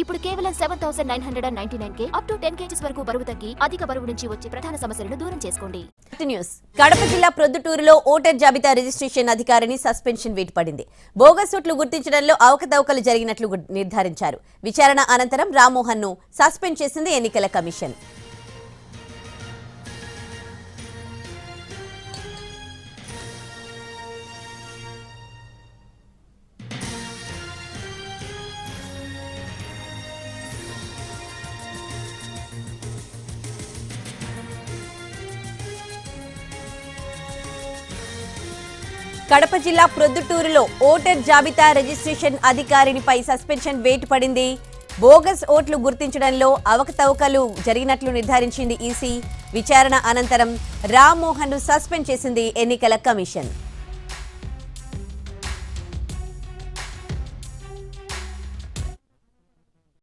ఇప్పుడు కేవలం 7,999 up to 10 kgs వరకు బరువు తగ్గి అధిక బరువు నుంచి వచ్చే ప్రధాన సమస్యలను దూరం చేసుకోండి. న్యూస్ కడప జిల్లా ప్రొద్దుటూరులో ఓటర్ జాబితా రిజిస్ట్రేషన్ అధికారిని సస్పెన్షన్ వేటు పడింది. బోగస్ ఓట్లు గుర్తించడంలో అవకతవకలు జరిగినట్లు నిర్ధారించారు. విచారణ అనంతరం రామ్మోహన్ ను సస్పెండ్ చేసింది ఎన్నికల కమిషన్. కడప జిల్లా ప్రొద్దుటూరులో ఓటర్ జాబితా రిజిస్ట్రేషన్ అధికారినిపై సస్పెన్షన్ వేటు పడింది. బోగస్ ఓట్లు గుర్తించడంలో అవకతవకలు జరిగినట్లు నిర్ధారించింది ఈసీ. విచారణ అనంతరం రామ్మోహన్ ను సస్పెండ్ చేసింది ఎన్నికల కమిషన్.